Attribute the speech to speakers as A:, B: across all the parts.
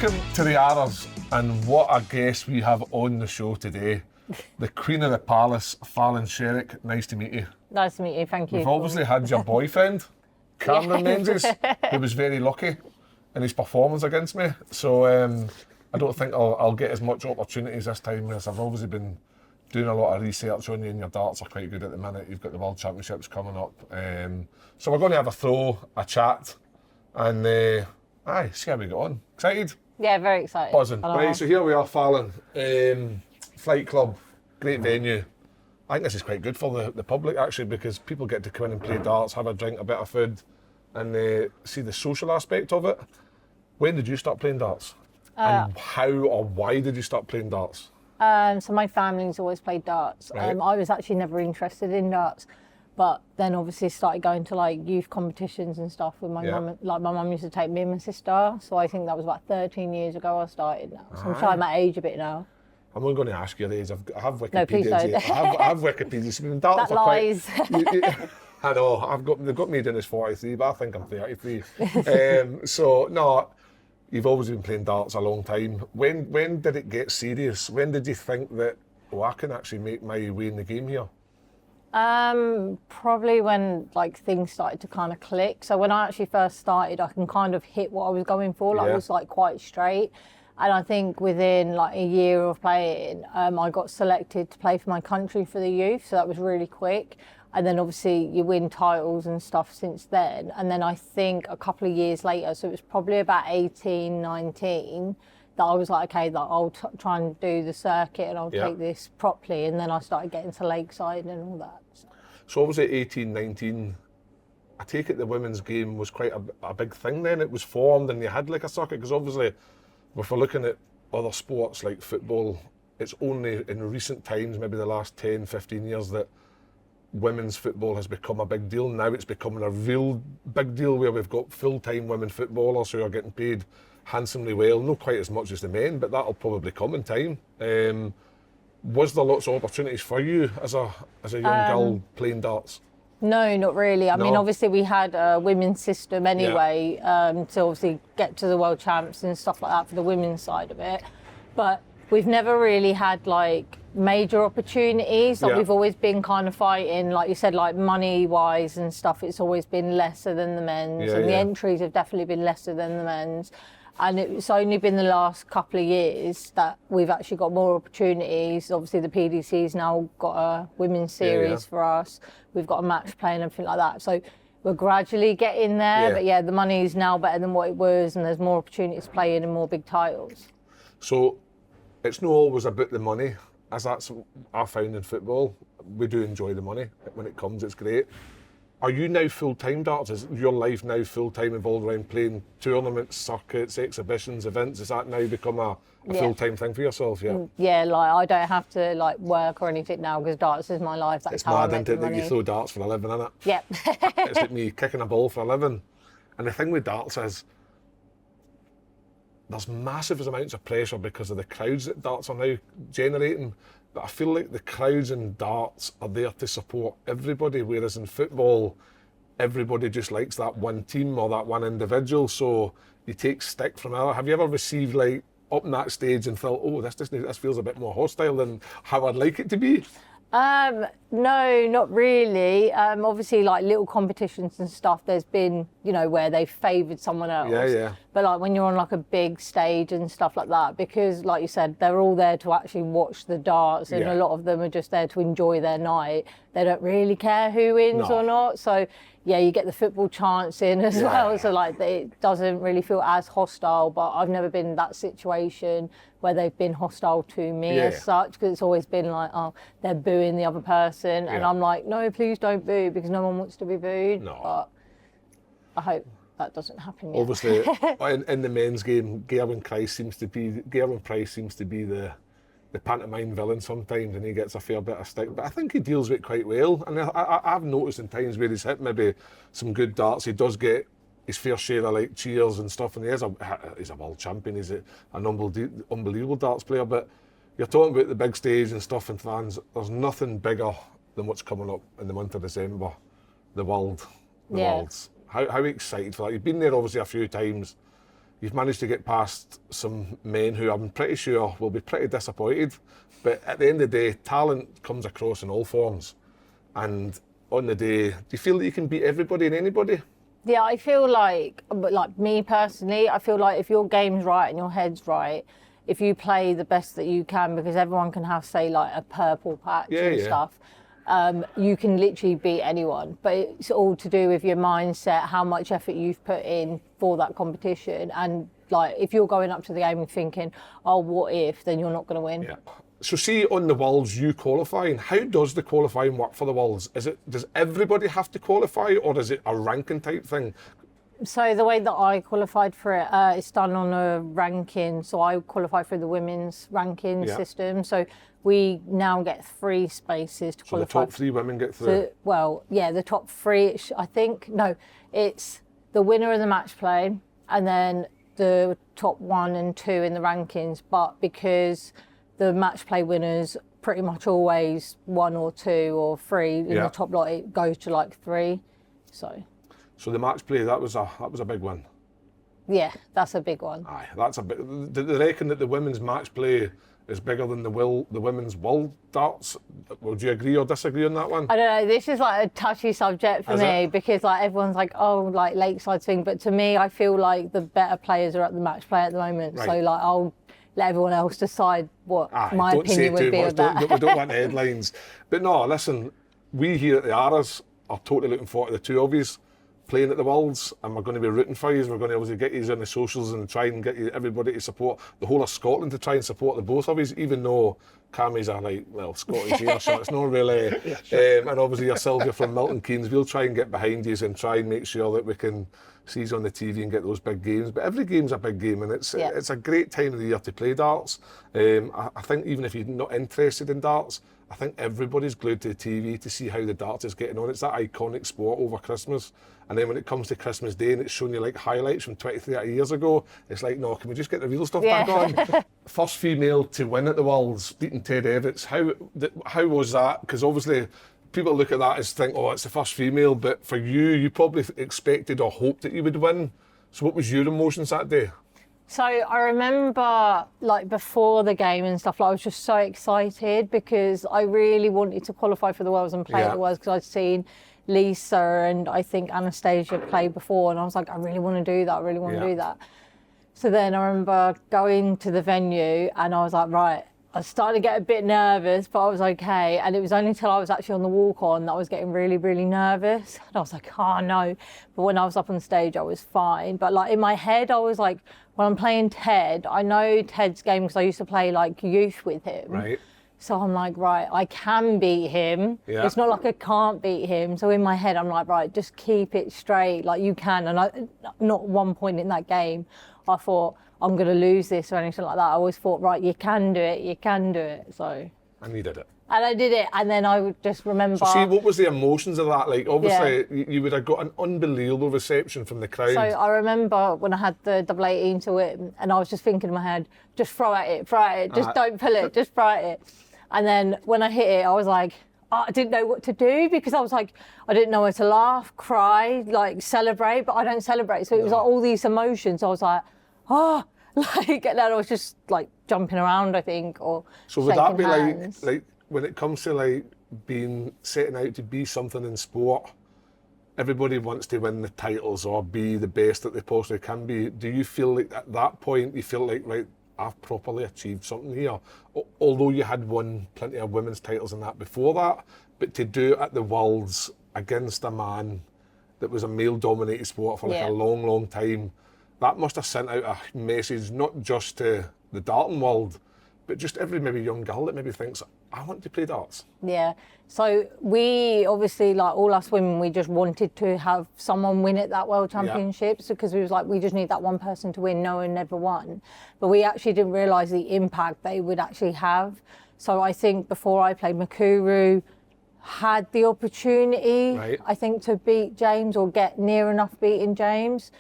A: Welcome to the Arras, and what a guest we have on the show today. The Queen of the Palace, FALLON SHERROck. Nice to meet you.
B: Nice to meet you, thank you.
A: We've obviously had your boyfriend, Cameron Menzies, who was very lucky in his performance against me. So I don't think I'll get as much opportunities this time, as I've obviously been doing a lot of research on you, and your darts are quite good at the minute. You've got the World Championships coming up. So we're going to have a throw, a chat, and see how we get on. Excited?
B: Yeah, very excited.
A: Buzzing. Right, so here we are, Fallon. Flight Club, great venue. I think this is quite good for the public, actually, because people get to come in and play darts, have a drink, a bit of food, and see the social aspect of it. When did you start playing darts? And how or why did you start playing darts?
B: So my family's always played darts.
A: Right.
B: I was actually never interested in darts, but then obviously started going to like youth competitions and stuff with my mum. Like my mum used to take me and my sister, so I think that was about 13 years ago I started now. So I'm showing my age a bit now.
A: I'm not going to ask your age. I have Wikipedia.
B: No, please don't.
A: I have Wikipedia. So darts
B: That
A: are
B: lies.
A: I know. They've got me doing as 43, but I think I'm 33. So no, you've always been playing darts a long time. When did it get serious? When did you think that, I can actually make my way in the game here?
B: Probably when like things started to kind of click. So when I actually first started, I can kind of hit what I was going for. Like it was like quite straight. And I think within like a year of playing, I got selected to play for my country for the youth. So that was really quick. And then obviously you win titles and stuff since then. And then I think a couple of years later, so it was probably about 18, 19, that I was like, okay, I'll try and do the circuit and I'll take this properly. And then I started getting to Lakeside and all that.
A: So obviously 18, 19, I take it the women's game was quite a big thing then. It was formed and you had like a circuit, because obviously if we're looking at other sports like football, it's only in recent times, maybe the last 10, 15 years, that women's football has become a big deal. Now it's becoming a real big deal where we've got full-time women footballers who are getting paid handsomely well, not quite as much as the men, but that'll probably come in time. Was there lots of opportunities for you as a young girl playing darts?
B: No, not really. I mean, obviously we had a women's system anyway, to obviously get to the world champs and stuff like that for the women's side of it. But we've never really had like major opportunities. Like we've always been kind of fighting, like you said, like money-wise and stuff. It's always been lesser than the men's, and the entries have definitely been lesser than the men's. And it's only been the last couple of years that we've actually got more opportunities. Obviously, the PDC's now got a women's series for us. We've got a match play and everything like that. So we're gradually getting there. But the money's now better than what it was, and there's more opportunities to play in and more big titles.
A: So it's not always about the money, as that's I found in football. We do enjoy the money. When it comes, it's great. Are you now full-time darts? Is your life now full-time involved around playing tournaments, circuits, exhibitions, events? Has that now become a full-time thing for yourself?
B: Yeah, like I don't have to like work or anything now because darts is my life. That's how I make the money. It's mad, isn't it, that
A: you throw darts for a living, isn't it?
B: Yep.
A: It's like me kicking a ball for a living. And the thing with darts is there's massive amounts of pressure because of the crowds that darts are now generating. But I feel like the crowds in darts are there to support everybody, whereas in football, everybody just likes that one team or that one individual. So you take stick from another. Have you ever received like up in that stage and felt, this feels a bit more hostile than how I'd like it to be?
B: No, not really. Obviously, like little competitions and stuff, there's been, where they've favoured someone else.
A: Yeah.
B: But like when you're on like a big stage and stuff like that, because like you said, they're all there to actually watch the darts, and a lot of them are just there to enjoy their night. They don't really care who wins or not. So you get the football chants in as well. So like it doesn't really feel as hostile, but I've never been in that situation where they've been hostile to me as such, because it's always been like, they're booing the other person, and I'm like, no, please don't boo, because no one wants to be booed. But I hope that doesn't happen yet.
A: Obviously, in the men's game, Gerwin Price seems to be the pantomime villain sometimes, and he gets a fair bit of stick, but I think he deals with it quite well. And I've noticed in times where he's hit maybe some good darts, he does get his fair share of like cheers and stuff, and he's a world champion. He's an unbelievable darts player. But you're talking about the big stage and stuff and fans. There's nothing bigger than what's coming up in the month of December. The Worlds. How excited for that? You've been there obviously a few times. you've managed to get past some men who I'm pretty sure will be pretty disappointed. But at the end of the day, talent comes across in all forms. And on the day, do you feel that you can beat everybody and anybody?
B: Yeah, I feel like me personally, I feel like if your game's right and your head's right, if you play the best that you can, because everyone can have, say, like a purple patch and stuff, you can literally beat anyone. But it's all to do with your mindset, how much effort you've put in for that competition. And like, if you're going up to the game and thinking, oh, what if, then you're not going to win.
A: Yeah. So see, on the Worlds, you qualifying, how does the qualifying work for the Worlds? Does everybody have to qualify, or is it a ranking type thing?
B: So the way that I qualified for it, it's done on a ranking. So I qualified for the women's ranking system. So we now get 3 spaces to qualify.
A: So the top 3 women get through?
B: So, the top 3, I think. No, it's the winner of the match play and then the top 1 and 2 in the rankings. But because the match play winners pretty much always 1 or 2 or 3 in the top lot, it goes to like 3. So
A: the match play, that was a big one.
B: Yeah, that's a big one.
A: Aye, that's a big. Do they reckon that the women's match play is bigger than the women's world darts? Would you agree or disagree on that one?
B: I don't know. This is like a touchy subject for me because like everyone's like, oh, like Lakeside thing, but to me, I feel like the better players are at the match play at the moment. Right. So like I'll let everyone else decide what my opinion would be of that.
A: We don't want headlines. But no, listen, we here at the Aras are totally looking forward to the two of yous playing at the Worlds, and we're going to be rooting for you. We're going to obviously get you on the socials and try and get you, everybody to support the whole of Scotland to try and support the both of you, even though Cammie's are like, well, Scottish here, so it's not really. And obviously yourself, you're from Milton Keynes. We'll try and get behind you and try and make sure that we can see you on the TV and get those big games. But every game's a big game, and it's a great time of the year to play darts. I think even if you're not interested in darts, I think everybody's glued to the TV to see how the darts is getting on. It's that iconic sport over Christmas. And then when it comes to Christmas Day and it's showing you like highlights from 20, 30 years ago, it's like, no, can we just get the real stuff back on? First female to win at the Worlds, beating Ted Evetts. How was that? Because obviously people look at that as think, oh, it's the first female. But for you, you probably expected or hoped that you would win. So what was your emotions that day?
B: So I remember like before the game and stuff, like, I was just so excited because I really wanted to qualify for the Worlds and play at the Worlds because I'd seen Lisa and I think Anastasia play before, and I was like, I really want to do that, I really want to do that. So then I remember going to the venue and I was like, right, I started to get a bit nervous, but I was okay. And it was only until I was actually on the walk-on that I was getting really, really nervous. And I was like, oh no. But when I was up on stage, I was fine. But like in my head, I was like, when I'm playing Ted, I know Ted's game because I used to play like youth with him. Right. So I'm like, right, I can beat him. Yeah. It's not like I can't beat him. So in my head, I'm like, right, just keep it straight, like you can. And not one point in that game, I thought, I'm going to lose this or anything like that. I always thought, right, you can do it, you can do it. So.
A: And you did it.
B: And I did it, and then I would just remember.
A: So see, what was the emotions of that? Like, obviously, you would have got an unbelievable reception from the crowd.
B: So I remember when I had the double 18 to win, and I was just thinking in my head, just throw at it, just don't pull it, just throw at it. And then when I hit it, I was like, oh, I didn't know what to do because I was like, I didn't know where to laugh, cry, like celebrate, but I don't celebrate. So it was like all these emotions. I was like, oh, like, and then I was just like jumping around, I think, or
A: so would that be hands. like when it comes to like setting out to be something in sport, everybody wants to win the titles or be the best that they possibly can be. Do you feel like at that point you feel like, right, I've properly achieved something here? Although you had won plenty of women's titles and that before that, but to do it at the Worlds against a man that was a male-dominated sport for like a long, long time, that must have sent out a message not just to the darting world, but just every maybe young girl that maybe thinks, I want to play darts. Yeah.
B: So we obviously, like all us women, we just wanted to have someone win at that World Championships because we was like, we just need that one person to win. No one ever won. But we actually didn't realise the impact they would actually have. So I think before I played, Makuru had the opportunity, I think, to beat James or get near enough beating James.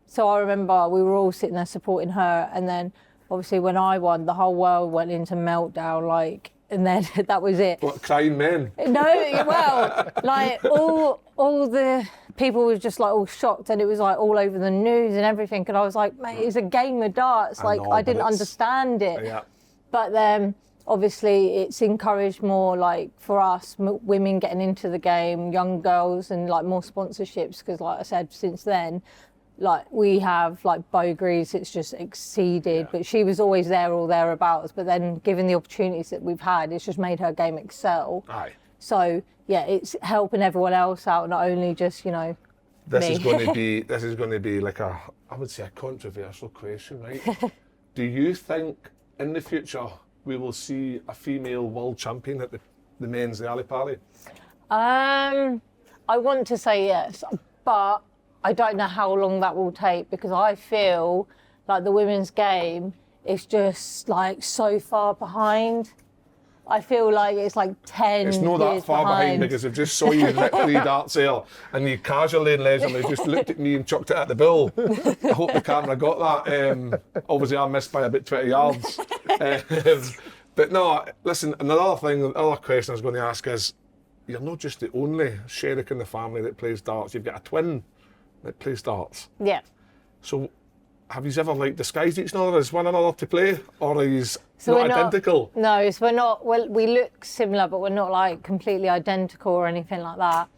B: So I remember we were all sitting there supporting her, and then obviously when I won, the whole world went into meltdown, like, and then that was it.
A: What, crying men?
B: No, well, like all all the people were just like all shocked, and it was like all over the news and everything. And I was like, mate, it's a game of darts. I didn't understand it.
A: Yeah.
B: But then obviously it's encouraged more, like for us, women getting into the game, young girls, and like more sponsorships. Because like I said, since then, like we have like Beau Greaves, it's just exceeded. But she was always there or thereabouts. But then given the opportunities that we've had, it's just made her game excel.
A: Aye.
B: So yeah, it's helping everyone else out, not only just, you know,
A: This
B: me.
A: is going to be like I would say a controversial question, right? Do you think in the future we will see a female world champion at the men's Ali Pali?
B: I want to say yes, but I don't know how long that will take, because I feel like the women's game is just like so far behind. I feel like it's like 10
A: It's not that far behind, because I just saw you hit 3 darts there and you casually and leisurely just looked at me and chucked it at the bill. I hope the camera got that. Obviously I missed by about 20 yards. But no, listen, another question I was going to ask is, you're not just the only Sherrock in the family that plays darts. You've got a twin that plays darts.
B: Yeah.
A: So have you ever like disguised each other as one another to play, or are you
B: So
A: not identical?
B: No, so we're not. Well, we look similar, but we're not like completely identical or anything like that.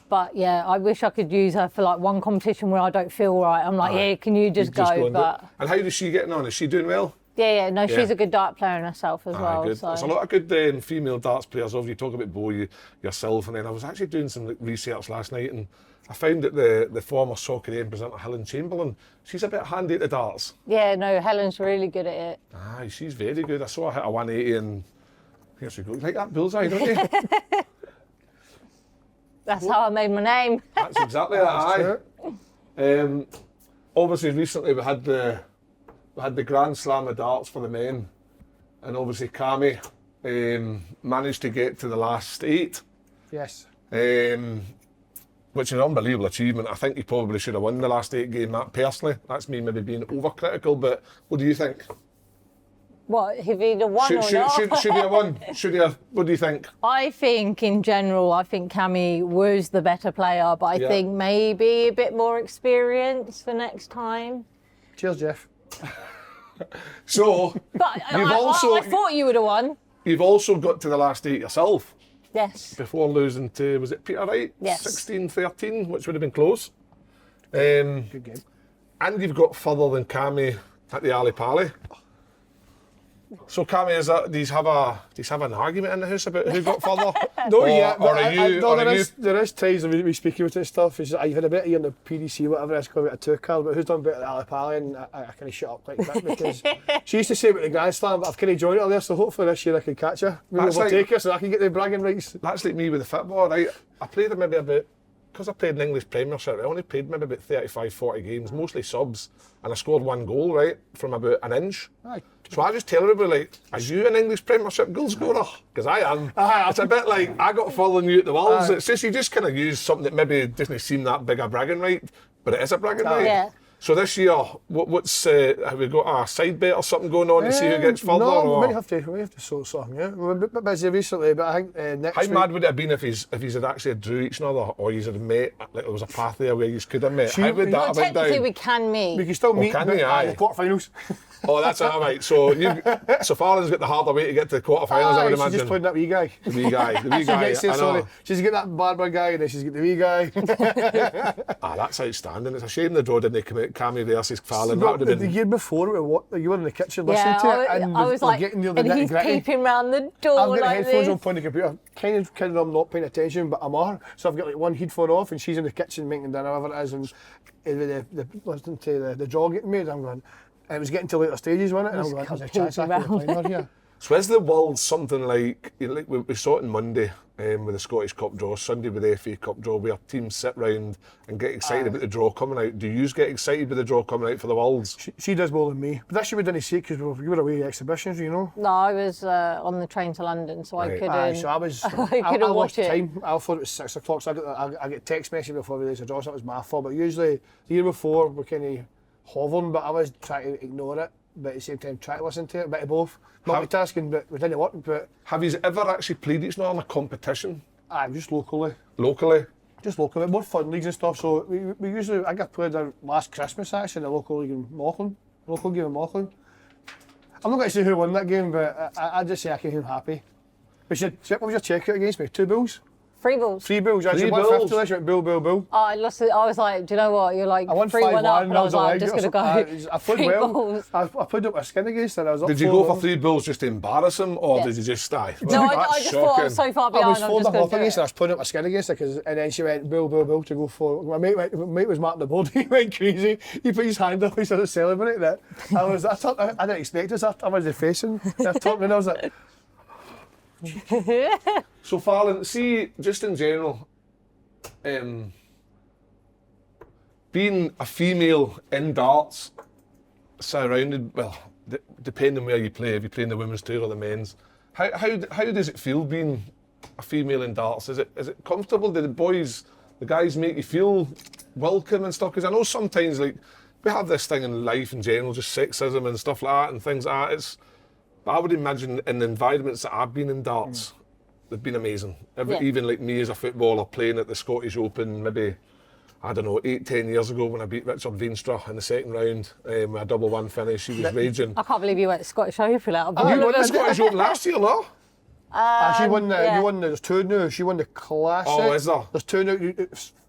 B: But yeah, I wish I could use her for like one competition where I don't feel right. I'm like, yeah, can you just go?
A: And how is she getting on? Is she doing well?
B: Yeah. No, she's a good dart player in herself as well.
A: Good.
B: So.
A: There's a lot of good female darts players. Obviously, you talk about Beau, yourself, and then I was actually doing some research last night, and I found that the former Soccer AM presenter Helen Chamberlain, she's a bit handy at the darts.
B: Yeah, no, Helen's really good at it.
A: Aye, she's very good. I saw her hit a 180 and here she goes. Like that bullseye, don't you?
B: That's how I made my name.
A: That's exactly that, aye. Obviously, recently we had the Grand Slam of darts for the men, and obviously Cammy managed to get to the last 8.
C: Yes.
A: Which is an unbelievable achievement. I think he probably should have won the last 8 game. That personally, that's me maybe being overcritical. But what do you think?
B: What, have he won or not?
A: Should he have won? Should he have? What do you think?
B: I think in general, I think Cammy was the better player, but I think maybe a bit more experience for next time.
C: Cheers, Jeff.
A: So,
B: But I thought you would have won.
A: You've also got to the last 8 yourself.
B: Yes.
A: Before losing to, was it Peter Wright?
B: Yes.
A: 16-13, which would have been close.
C: Good game.
A: And you've got further than Cammy at the Ali Pali. So Cammy, do you have an argument in the house about who got further?
C: No, yeah,
A: or are you?
C: There is times when we speak about this stuff. Is I've had a bit of year in the PDC, whatever it's called, a 2 card, but who's done better at Ali Pali? And I kind of shut up like that, because she used to say about the Grand Slam, but I've kind of joined her there, so hopefully this year I can catch her. Maybe overtake her so I can get the bragging rights.
A: That's like me with the football, right? I played maybe about, because I played in English Premiership, I only played maybe about 35, 40 games, mostly subs, and I scored 1 goal, right, from about an inch.
C: Aye.
A: So I just tell everybody, like, are you an English Premiership goal scorer? Because I am. It's a bit like, I got further than you at the Worlds. It's just, you just kind of use something that maybe doesn't seem that big a bragging right, but it is a bragging right.
B: Yeah.
A: So this year, have we got a side bet or something going on to see who gets further?
C: No,
A: or?
C: we might have to sort something out. We're a bit busy recently, but I think next
A: How
C: week...
A: mad would it have been if he's had actually drew each other, or he's had met, like there was a path there where you could have met? How would that have went down?
B: Technically we can meet.
C: We can still meet
A: can
C: but
A: we? Aye.
C: the quarterfinals.
A: Oh, that's all right. So Fallon's got the harder way to get to the quarterfinals, I would
C: She's
A: imagine.
C: just playing that wee guy.
A: The wee guy.
C: Sorry, she's got that barber guy, and then she's got the wee guy.
A: That's outstanding. It's a shame the draw didn't come out Cammy versus Fallon. That
C: But
A: would have
C: the
A: been.
C: year before, you were in the kitchen
B: Yeah,
C: listening to it, and
B: I was
C: we're
B: like,
C: getting near the
B: and he's
C: nitty-gritty.
B: peeping round the door
C: I've got the
B: like
C: headphones
B: this.
C: on playing the computer. Kind of I'm not paying attention, but I'm on. So I've got like one headphone off, and she's in the kitchen making dinner, whatever it is, and listening to the draw getting made. I'm going. And it was getting to later stages, wasn't it? And I'm going, there's a chance I can play her here.
A: So is the world something like we saw it on Monday with the Scottish Cup draw, Sunday with the FA Cup draw, where teams sit round and get excited about the draw coming out? Do you get excited with the draw coming out for the Worlds?
C: She does more than me. But that should be done see because we were away at exhibitions, you know.
B: No, I was on the train to London, so I couldn't.
C: So I was.
B: I
C: I
B: couldn't
C: lost
B: watch it.
C: time. I thought it was 6 o'clock, so I get text message before we released the draw, so it was my fault. But usually the year before we're kind of hovering, but I was trying to ignore it. But at the same time, try to listen to it, a bit of both. Multitasking, but we didn't work. But
A: have you ever actually played each other in a competition?
C: Just locally.
A: Locally?
C: Just locally, more fun leagues and stuff. So we usually, I got played there last Christmas actually in the local league in Mauchline, local game in Mauchline. I'm not going to say who won that game, but I just say I came home happy. What was your checkout against me? 2 bills?
B: 3 bills.
C: 3 bills. I said 150 less, you went bill.
B: Oh, I lost it. I was like, do you know what? You're like,
C: I won
B: 3-1 up,
C: 5-1,
B: and I was like, I'm just going to go.
C: I played well.
B: Balls.
C: I played up my skin against her. I was up
A: Did you go for 3 bills just to embarrass him, or did you just die?
B: No, I just thought I was so far behind.
C: I was 4
B: I'm
C: up against her. I was putting up my skin against her, and then she went bill to go for. My mate was marking the board. He went crazy. He put his hand up. He started celebrating it. I didn't expect this. I was facing. I turned and I was like.
A: So Fallon, see, just in general, being a female in darts, surrounded, well, depending where you play, if you play in the women's tour or the men's, how does it feel being a female in darts? Is it comfortable? Do the guys make you feel welcome and stuff? Because I know sometimes, like, we have this thing in life in general, just sexism and stuff like that and things like that. But I would imagine in the environments that I've been in darts, they've been amazing. Even like me as a footballer playing at the Scottish Open, maybe, I don't know, 8-10 years ago when I beat Richard Veenstra in the second round with a 1-1 finish. He was raging.
B: I can't believe you went to Scottish Open out.
A: You won the Scottish Open last year, no?
C: She won you won there's 2 now. She won the Classic.
A: Oh, is there?
C: There's 2 now.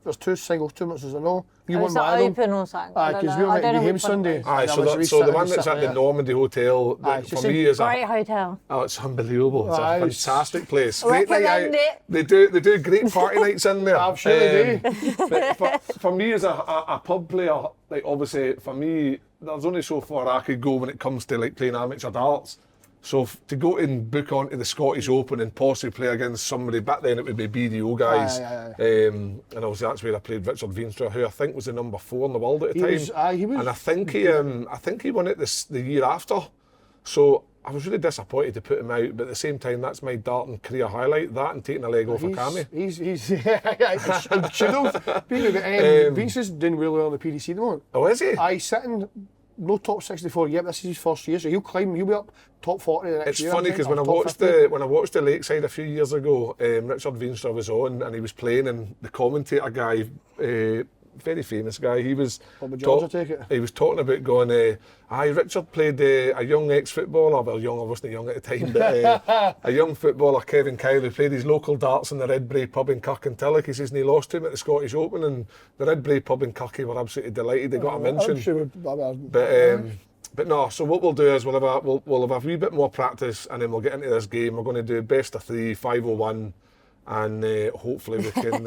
C: There's 2 singles tournaments, as I know. You won
B: was
C: one
B: that
C: of them.
B: Open or something?
C: Because we went to Game Sunday.
A: So the one that's at the Normandy Hotel, for me is
B: great hotel.
A: Oh, it's unbelievable. It's a fantastic place.
B: Recommend it.
A: They do great party nights in there.
C: Absolutely do.
A: But for me as a pub player, like obviously for me, there's only so far I could go when it comes to like playing amateur darts. So to go and book onto the Scottish Open and possibly play against somebody, back then it would be BDO guys. And obviously that's where I played Richard Veenstra, who I think was the number 4 in the world at the time.
C: He was.
A: And I think he won it the year after. So I was really disappointed to put him out, but at the same time, that's my darting career highlight, that and taking a leg off of Cammy.
C: Vince is doing really well on the PDC at the moment.
A: Oh, is he?
C: He's sitting no top 64 yet. This is his first year, so he'll be up top 40 the next year.
A: It's funny because when I watched the Lakeside a few years ago, Richard Veenstra was on and he was playing, and the commentator guy, very famous guy, he was he was talking about going, Richard played a young ex-footballer, well, young, I wasn't young at the time, but a young footballer, Kevin Kyle, who played his local darts in the Redbrae pub in Kirkintilloch. He says, and he lost to him at the Scottish Open, and the Redbrae pub in Kirky were absolutely delighted they got a mention. But no, so what we'll do is we'll have a wee bit more practice, and then we'll get into this game. We're going to do best of 3, 501. And hopefully we can.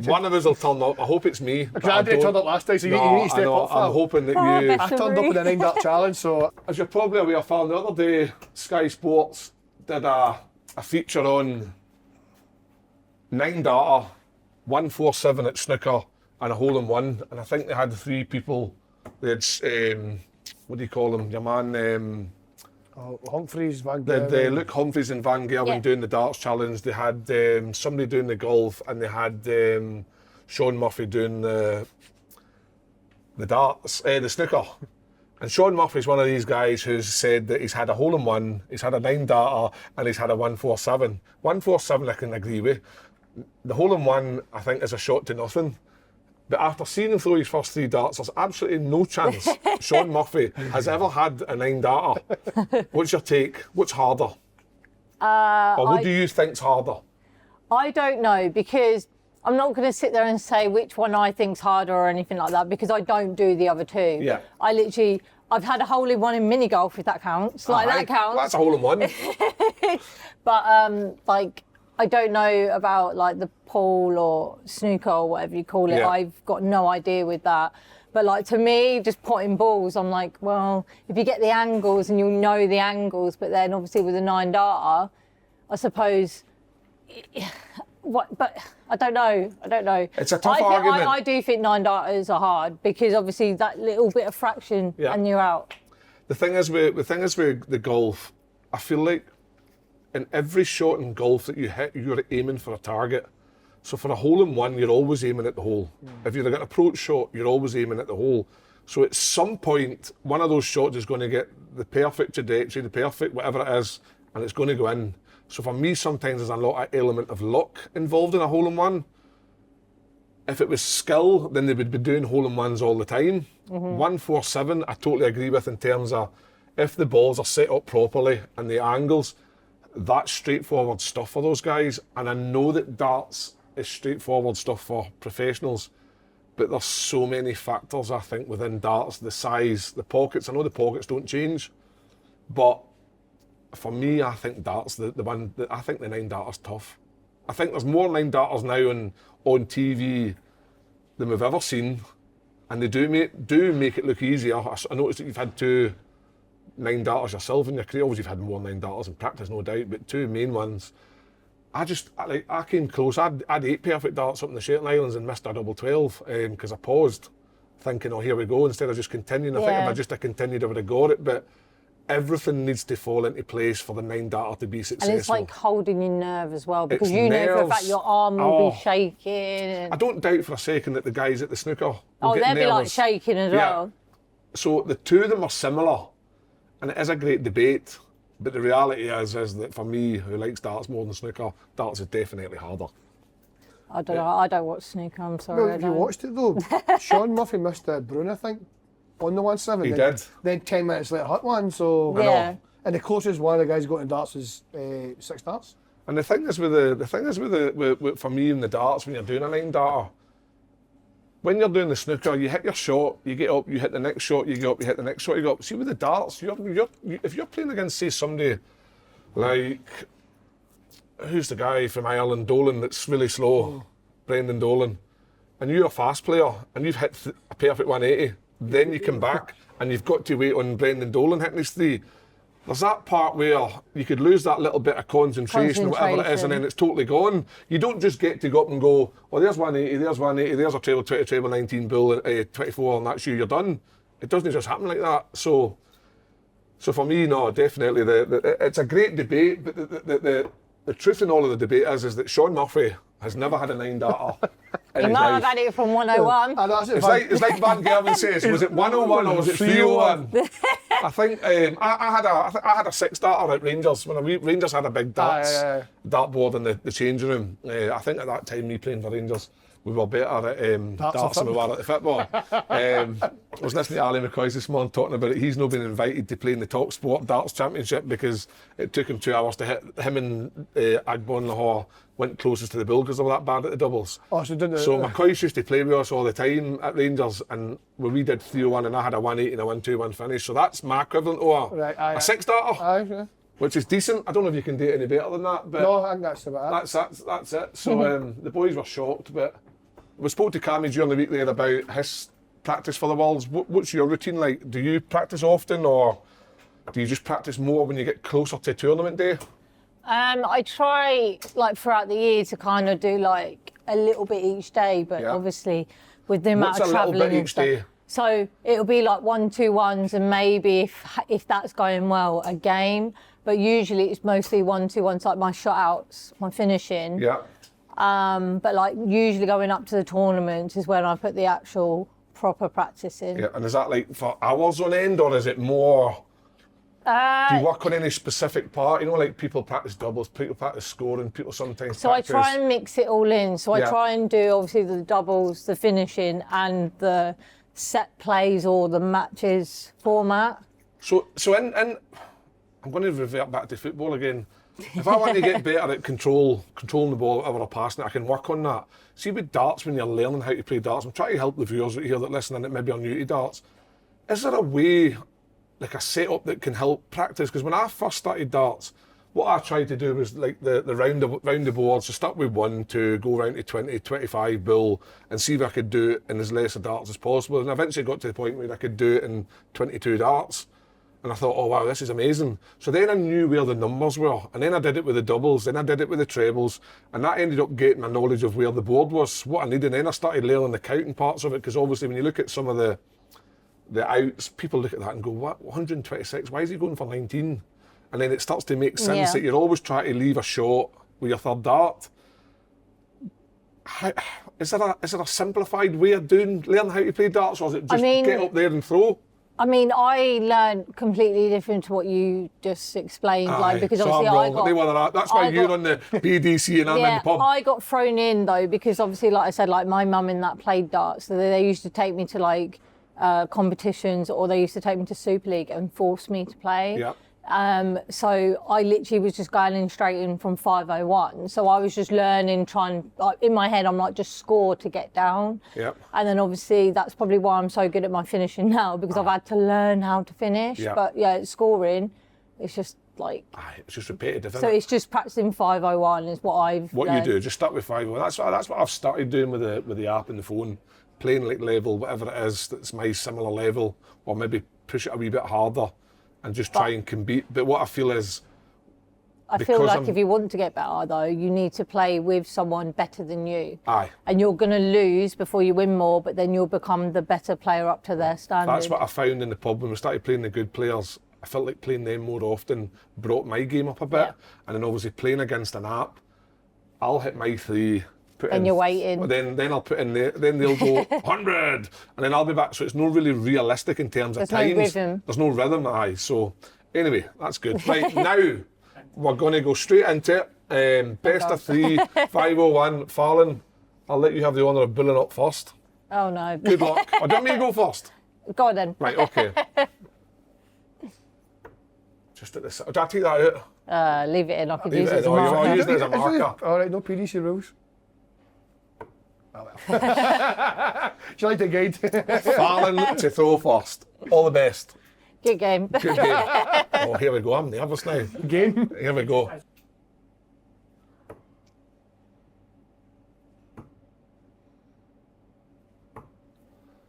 A: One of us will turn up. I hope it's me.
C: Because I didn't turn up last time, so you need to step up.
A: I'm hoping that you.
C: I turned up in the 9-dart challenge, so.
A: As you're probably aware, Fallon, the other day Sky Sports did a feature on 9-darter, 147 at snooker, and a hole-in-one. And I think they had 3 people. They had what do you call them? Your man.
C: Humphreys, Van
A: They Luke Humphreys and Van Gerwen doing the darts challenge. They had somebody doing the golf, and they had Sean Murphy doing the darts, the snooker. And Sean Murphy's one of these guys who's said that he's had a hole-in-one, he's had a 9-darter, and he's had a 147. 147 I can agree with. The hole-in-one, I think, is a shot to nothing. But after seeing him throw his first 3 darts, there's absolutely no chance Sean Murphy has ever had a 9-darter. What's your take? What's harder? Or what do you think's harder?
B: I don't know, because I'm not going to sit there and say which one I think's harder or anything like that, because I don't do the other 2.
A: Yeah.
B: I've had a hole-in-one in mini golf, if that counts. That counts.
A: Well, that's a hole-in-one.
B: But I don't know about like the pool or snooker or whatever you call it.
A: Yeah.
B: I've got no idea with that. But like to me, just potting balls, I'm like, well, if you get the angles and you'll know the angles, but then obviously with a 9-darter, I suppose. But I don't know.
A: It's a tough argument.
B: I do think 9-darters are hard, because obviously that little bit of fraction and you're out.
A: The thing is with the golf, I feel like in every shot in golf that you hit, you're aiming for a target. So for a hole-in-one, you're always aiming at the hole. If you've got an approach shot, you're always aiming at the hole. So at some point, one of those shots is going to get the perfect trajectory, the perfect whatever it is, and it's going to go in. So for me, sometimes there's a lot of element of luck involved in a hole-in-one. If it was skill, then they would be doing hole-in-ones all the time. 147, I totally agree with in terms of if the balls are set up properly and the angles, that's straightforward stuff for those guys. And I know that darts is straightforward stuff for professionals, but there's so many factors, I think, within darts, the size, the pockets. I know the pockets don't change, but for me, I think darts, I think the 9-darter's tough. I think there's more 9-darters now on TV than we've ever seen, and they do make it look easier. I noticed that you've had 2 9-darters yourself in your career. Obviously, you've had more 9-darters in practice, no doubt, but 2 main ones. I came close. I had 8 perfect darts up in the Shetland Islands and missed a double 12 because I paused, thinking, oh, here we go, instead of just continuing. I think if I just had continued, I would have got it, but everything needs to fall into place for the 9-darter to be successful.
B: And it's like holding your nerve as well, because you know for a fact your arm will be shaking. And...
A: I don't doubt for a second that the guys at the snooker
B: they'll be like shaking as well.
A: So the 2 of them are similar, and it is a great debate, but the reality is that for me, who likes darts more than snooker, darts is definitely harder.
B: I don't know, I don't watch snooker, I'm sorry.
C: Well, if you watched it though, Sean Murphy missed the Bruin, I think, on the 1-7.
A: He did.
C: Then 10 minutes later hit one, so...
B: Yeah.
C: And the closest one of the guys got in darts was 6 darts.
A: And the thing is for me in the darts, when you're doing a 9-darter, when you're doing the snooker, you hit your shot, you get up, you hit the next shot, you get up, you hit the next shot, you go up. See, with the darts, if you're playing against, say, somebody like, who's the guy from Ireland, Dolan, that's really slow, Brendan Dolan, and you're a fast player, and you've hit a perfect 180, then you come back, and you've got to wait on Brendan Dolan hitting his 3. There's that part where you could lose that little bit of concentration or whatever it is, and then it's totally gone. You don't just get to go up and go, oh, there's 180, there's 180, there's a treble 20, treble 19, bull, 24, and that's you're done. It doesn't just happen like that. So for me, no, definitely, it's a great debate, but the truth in all of the debate is that Sean Murphy has never had a 9-darter.
B: He might have had it from 101.
A: It's like Van Gerwen says, was it 101 or was it 301? I think I had a 6-darter at Rangers when Rangers had a big dartboard in the changing room. I think at that time, me playing for Rangers, we were better at darts than we were at the football. I was listening to Ali McCoy this morning talking about it. He's not been invited to play in the Top Sport Darts Championship because it took him 2 hours to hit. Him and Agbon Lahore went closest to the bill because they were that bad at the doubles.
C: Oh, so
A: McCoy used to play with us all the time at Rangers, and we did 301 and I had a 180 and a 121 finish. So that's my equivalent to a 6-darter. Which is decent. I don't know if you can do it any better than that. But
C: no, I think that's about it.
A: That's it. So the boys were shocked, but we spoke to Cammy during the week there about his practice for the Worlds. What's your routine like? Do you practice often, or do you just practice more when you get closer to tournament day?
B: I try, like, throughout the year to kind of do, like, a little bit each day, but obviously with the amount of travelling and stuff. Day? So it'll be like 1-2-1s, and maybe if that's going well, a game. But usually it's mostly 1-2-1s, like my shot outs, my finishing.
A: Yeah.
B: But like usually going up to the tournaments is when I put the actual proper practice in.
A: Yeah, and is that like for hours on end, or is it more? Do you work on any specific part? You know, like people practice doubles, people practice scoring, people sometimes
B: So
A: practice...
B: I try and mix it all in. So I try and do obviously the doubles, the finishing, and the set plays or the matches format. So
A: in I'm going to revert back to football again. If I want to get better at controlling the ball, whatever, or passing it, I can work on that. See, with darts, when you're learning how to play darts, I'm trying to help the viewers out here that listen that maybe are new to darts. Is there a way, like a setup that can help practice? Because when I first started darts, what I tried to do was like the round the board, so start with 1 to go round to 20, 25 bull, and see if I could do it in as less of darts as possible. And I eventually got to the point where I could do it in 22 darts. And I thought, oh wow, this is amazing. So then I knew where the numbers were. And then I did it with the doubles, then I did it with the trebles. And that ended up getting my knowledge of where the board was, what I needed. And then I started learning the counting parts of it, because obviously when you look at some of the outs, people look at that and go, what, 126, why is he going for 19? And then it starts to make sense that you're always trying to leave a shot with your third dart. Is there a simplified way of learning how to play darts, or is it just get up there and throw?
B: I mean, I learned completely different to what you just explained, like because
A: so
B: obviously
A: I'm wrong. That's why you're on the BDC and I'm in the pub.
B: I got thrown in though because obviously, like I said, like my mum and that played darts, so they used to take me to like competitions, or they used to take me to Super League and force me to play.
A: Yeah.
B: So I literally was just going straight in from 501. So I was just learning, trying, like, in my head, I'm like, just score to get down.
A: Yep.
B: And then obviously that's probably why I'm so good at my finishing now, because I've had to learn how to finish.
A: Yep.
B: But yeah, scoring, it's just like...
A: It's just repetitive, isn't
B: So
A: it?
B: it's just practicing 501 is what I've learned.
A: You do, just start with 501. That's what I've started doing with the app and the phone. Playing like level, whatever it is, that's my similar level, or maybe push it a wee bit harder. And just try and compete. But what I feel is...
B: I feel like if you want to get better, though, you need to play with someone better than you.
A: Aye.
B: And you're going to lose before you win more, but then you'll become the better player up to their standard.
A: That's what I found in the pub. When we started playing the good players, I felt like playing them more often brought my game up a bit.
B: Yeah.
A: And then obviously playing against an app, I'll hit my 3...
B: And you're waiting.
A: Then I'll put in there, then they'll go 100, and then I'll be back. So it's not really realistic in terms of times.
B: There's no rhythm.
A: There's no rhythm, aye. So anyway, that's good. Right, now we're going to go straight into it. Best of 3, 501, Fallon. I'll let you have the honour of bulling up first.
B: Oh no.
A: Good luck. Or do you want me to go first?
B: Go on then.
A: Right, okay. Just at this. Do I take that out?
B: Leave it in. I could
A: Leave
B: use
A: it
B: it as
A: in.
B: a
A: Oh,
B: marker.
A: you're using it as a marker.
C: All right, no PDC rules. Oh well. Do you like the guide?
A: Fallon to throw first. All the best.
B: Good game.
A: Good game. Oh, here we go. I'm nervous now.
C: Game.
A: Here we go.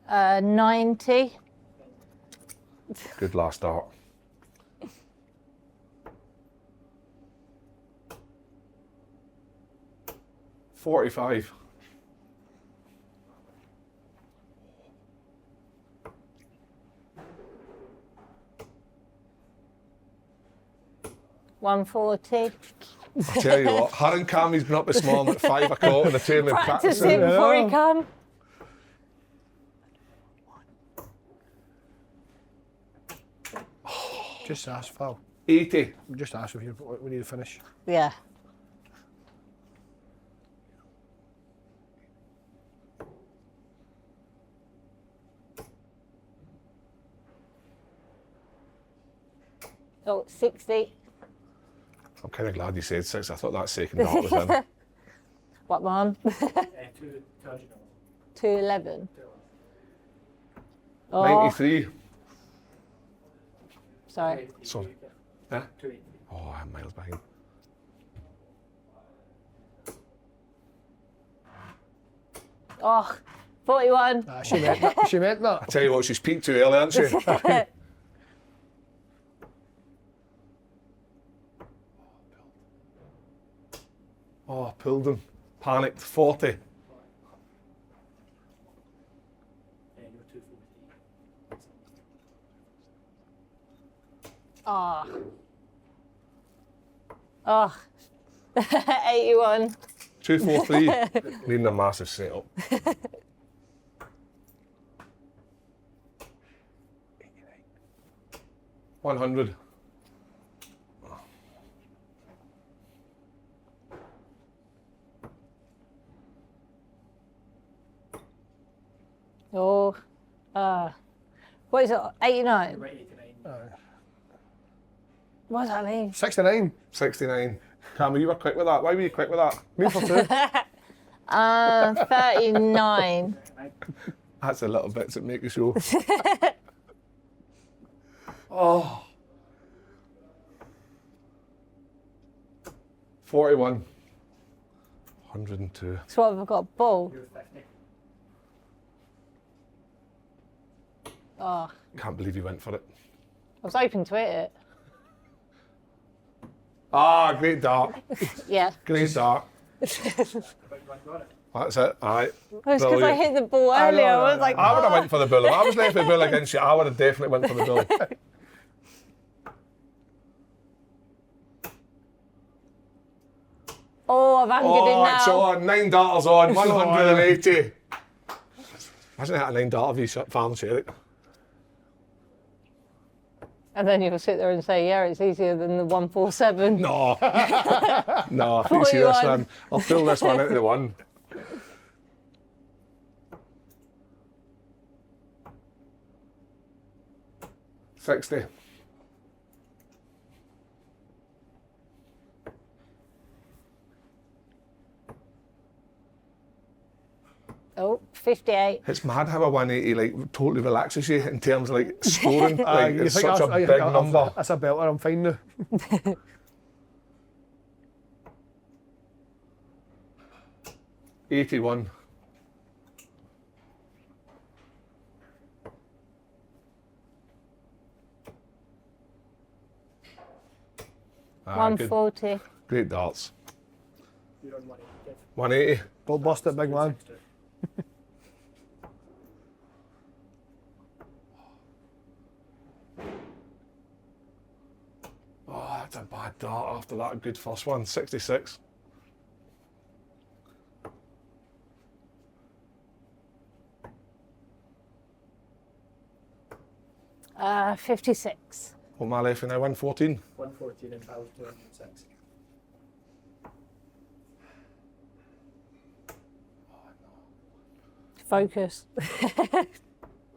B: Uh, 90.
A: Good last start. $45.
B: $140.
A: I tell you what, her and Cammy's been up this morning at 5 o'clock in the training
B: Practice
A: practicing.
B: it before he come.
C: Just ask, Val.
A: 80.
C: Just ask if we need to finish.
B: Yeah. Oh, 60.
A: I'm kind of glad you said 6. I thought that second dart was in.
B: What, man? 211. Oh,
A: 93.
B: sorry.
A: So, yeah? Oh, I'm miles behind.
B: Oh, 41.
C: She meant that. She meant
A: I
C: that.
A: tell you what, she's peaked too early, hasn't she? Oh, pulled him. Panicked. 40.
B: Oh. Oh. 81.
A: 243. Needing a massive setup. 100.
B: Oh. What is it? 89? What does that mean?
C: 69.
A: 69. Cameron, you were quick with that. Why were you quick with that?
C: Me for 2.
B: 39.
A: That's the little bits that make the show. Oh. 41. 102.
B: So what have I got? A ball? Oh,
A: Can't believe you went for it.
B: I was hoping to hit it.
A: Ah, great dart.
B: Yeah.
A: Great dart. That's it. Aye.
B: It was because I
A: Brilliant.
B: hit the ball earlier. I was like,
A: I would have
B: oh.
A: went for the bully. If I was left with bully against you, I would have definitely went for the bully.
B: Oh, I've angered it
A: Oh,
B: now.
A: it's on. 9 darters on. 180. Imagine I had a 9 darter v Fallon Sherrock.
B: And then you'll sit there and say, yeah, it's easier than the 147.
A: No. No, I think see this one. I'll fill this one out of the one. $60.
B: Oh, 58.
A: It's mad how a 180 like totally relaxes you in terms of like scoring. Like, it's such a big number.
C: That's a belter, I'm fine now.
A: $81. Good.
B: 140.
A: Great darts.
C: You're on
A: 180.
C: Go bust it, big man.
A: Oh, that's a bad dart after that good first one. 66.
B: Uh, 56.
A: What am I left now? 114.
C: 114 and 1,206.
B: Focus.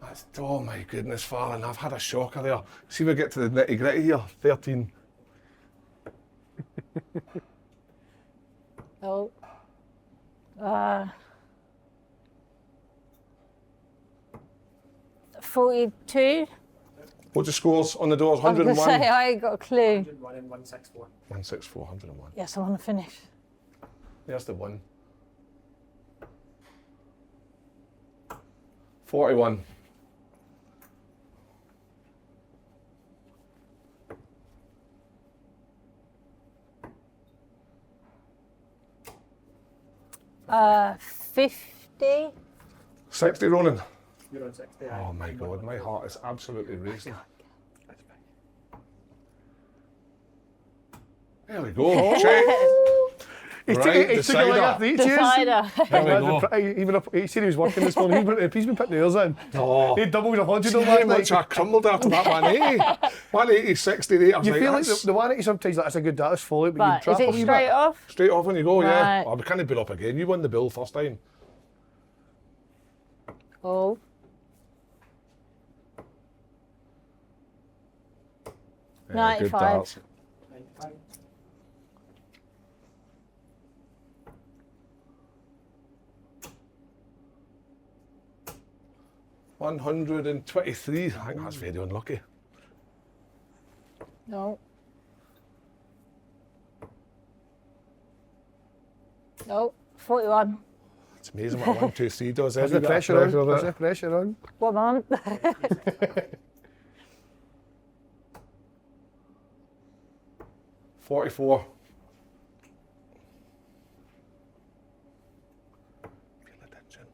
A: That's, oh my goodness, Fallon, I've had a shocker there. See, we get to the nitty gritty here. 13.
B: Oh. 42.
A: What's the scores on the doors?
B: I was going to
A: 101.
B: say, I ain't got a clue.
C: 101 and 164.
A: 164, 101.
B: Yes, I want to finish.
A: There's the one. 41.
B: Uh, 50.
A: 60, Ronan.
C: You're on 60.
A: Oh my God, my heart is absolutely racing. There we go. Check. Right, decider.
B: Decider.
A: There we go.
C: Even up, he said he was working this morning. He's been putting the ears in.
A: Oh.
C: He doubled 100
A: See
C: on
A: how
C: that
A: much
C: night.
A: I crumbled after that 180. 180, 60 there. I was
C: You
A: like,
C: feel like
A: that's
C: the 180 sometimes that's a good dart, it's full out, but you
B: But
C: drop
B: is
C: a
B: it
C: wee
B: straight
C: bit.
B: off?
A: straight off when you go, yeah.
B: Right.
A: Oh, we can't build up again. You won the bill first time.
B: Oh.
A: Yeah, good
B: 95.
A: darts. 123. I think that's very unlucky.
B: No. No. 41.
A: It's amazing what a 1, 2, 3 does.
C: There's
A: Every
C: the
A: bit of
C: pressure on.
A: of
C: There's
A: it.
C: the pressure on.
B: 1 month.
A: 44. Feel the tension.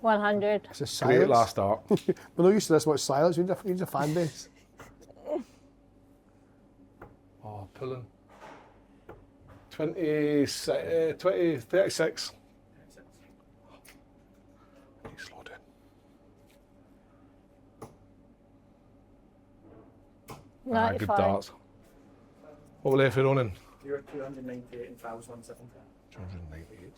B: 100.
C: It's a
A: Great
C: silence.
A: last start.
C: We're not used to this much silence. We need a fan base.
A: Oh, pulling. 20, 36. I need to slow down. Good
B: 95.
A: darts. What were left for Ronan?
C: You're 298 and fouls 170.
A: 298.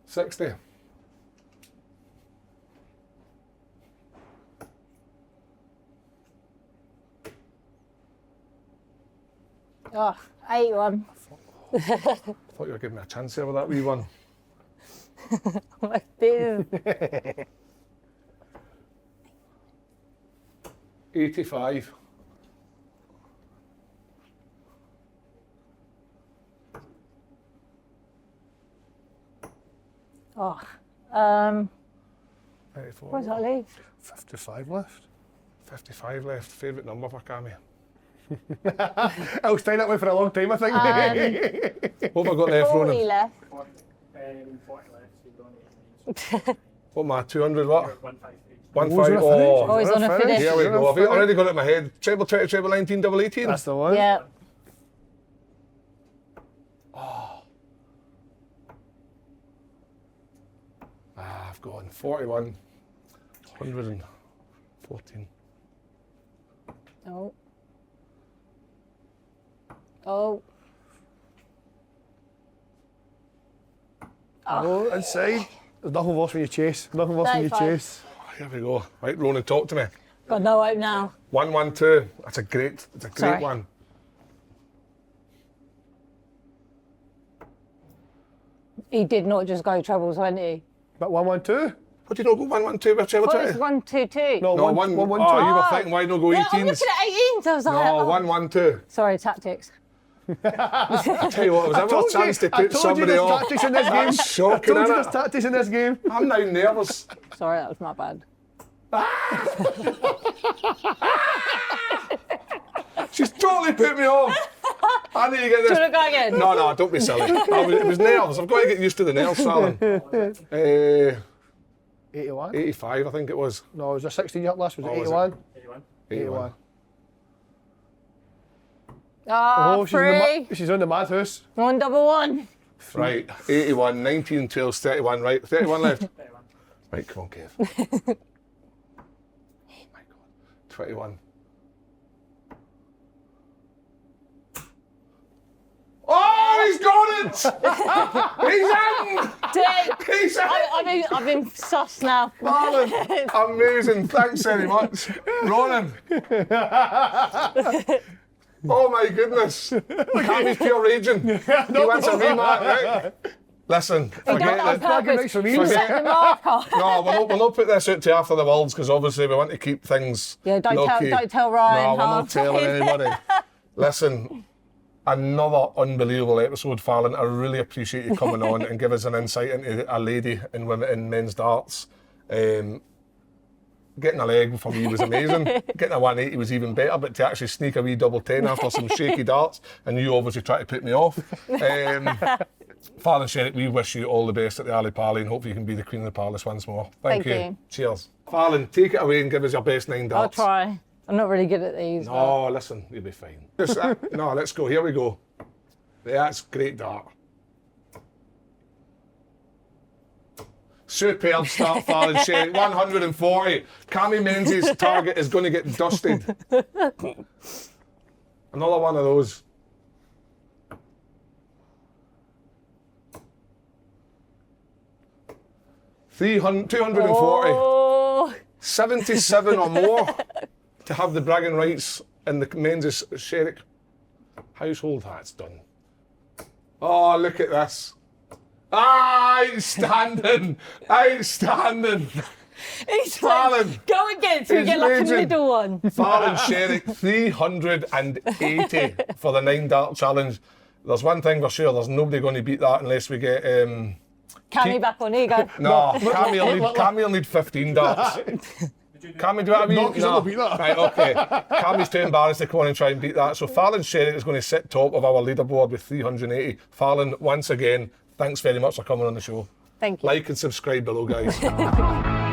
A: $60.
B: Oh, 81.
A: I thought you were giving me a chance there with that wee one.
B: Like this.
A: 85.
B: Oh.
A: 84.
B: Where's that leave?
C: 55 left.
A: 55 left. Favourite number for Cammy.
C: I was trying that way for a long time, I think.
A: What have I got left,
B: 40
A: Ronan?
B: left.
C: 40 left, so you don't
A: What am I? 200 what?
C: 153.
A: 150.
C: Oh,
B: Oh, he's on a finish.
A: Here we go. I've already got it in my head. Treble 20, treble 19, double 18.
C: That's the one.
B: Yeah.
A: gone. 41, 114.
B: Oh. Oh.
C: Oh, inside. There's nothing worse when you chase. Nothing worse when you
B: 35.
C: chase.
A: Here we go. Right, Ronan, talk to me.
B: Got no hope now.
A: 112. That's a great
B: Sorry.
A: one.
B: He did not just go treble 20.
C: But 112?
A: What do you not go 112 with treble
B: What
A: 20?
B: is 122?
C: No,
A: No,
C: 112.
A: you were thinking, why not go 18s?
B: Yeah, I'm looking at 18s. I was like,
A: No,
B: oh.
A: 112.
B: Sorry, tactics.
A: I tell you what, it was ever a chance to
C: I
A: put
C: told you
A: somebody
C: there's
A: off.
C: tactics in this game.
A: That's shocking,
C: I told you
A: innit?
C: there's tactics in this game.
A: I'm now nervous.
B: Sorry, that was my bad.
A: She's totally put me off. I need to get this.
B: Do you want to go again?
A: No, don't be silly. It was nerves. I've got to get used to the nerves, Fallon.
C: 81?
A: 85, I think it was.
C: No, it was a 16 year last. Was it
A: Oh, was
C: 81?
A: it?
C: 81.
B: Ah,
C: Oh,
B: free.
C: she's on the madhouse.
B: 111.
A: Right, 81, 19, 12, 31, right. 31 left.
D: 31.
A: Right, come on, Kev. Oh my God. 21. Oh, he's got it! He's in! He's in!
B: I've been sus now.
A: Fallon, amazing. Thanks very much. Ronan. Oh my goodness. Cammy's pure raging. He wants a remark, right? Listen,
B: He done
A: forget
B: that on
A: that.
B: purpose.
C: for me.
B: You set the marker.
A: No, we'll not put this out to after the Worlds because obviously we want to keep things
B: Yeah, don't
A: low-key.
B: tell Ryan.
A: No, we're
B: how
A: not telling anybody. Listen, another unbelievable episode, Fallon. I really appreciate you coming on and give us an insight into a lady in women in men's darts. Getting a leg for me was amazing. Getting a 180 was even better, but to actually sneak a wee double 10 after some shaky darts, and you obviously try to put me off. Fallon Sherrock, we wish you all the best at the Ali Pally and hopefully you can be the Queen of the Palace once more. Thank
B: Thank
A: you.
B: you.
A: Cheers. Fallon, take it away and give us your best 9
B: I'll
A: darts.
B: try. I'm not really good at these. but-
A: Oh, listen, you'll be fine. No, let's go. Here we go. That's great dart. Superb start, Fallon Sherrock. 140. Cameron Menzies' target is going to get dusted. Another one of those. $240.
B: Oh,
A: 77 or more to have the bragging rights in the Menzies Sherrock household. That's done. Oh, look at this. Outstanding! Outstanding!
B: he's
A: Fallon.
B: like, go again so we
A: He's
B: get like
A: raging.
B: a middle one.
A: Fallon Sherrock, 380 for the 9 dart challenge. There's one thing for sure, there's nobody going to beat that unless we get...
B: Cammy back on, here you go.
A: No, Cammy will need 15 darts. Cammy, do you know what I mean?
C: No, 'cause I'll beat that.
A: Right, okay. Cammy's too embarrassed to come on and try and beat that. So Fallon Sherrock is going to sit top of our leaderboard with 380. Fallon, once again, thanks very much for coming on the show.
B: Thank you.
A: Like and subscribe below, guys.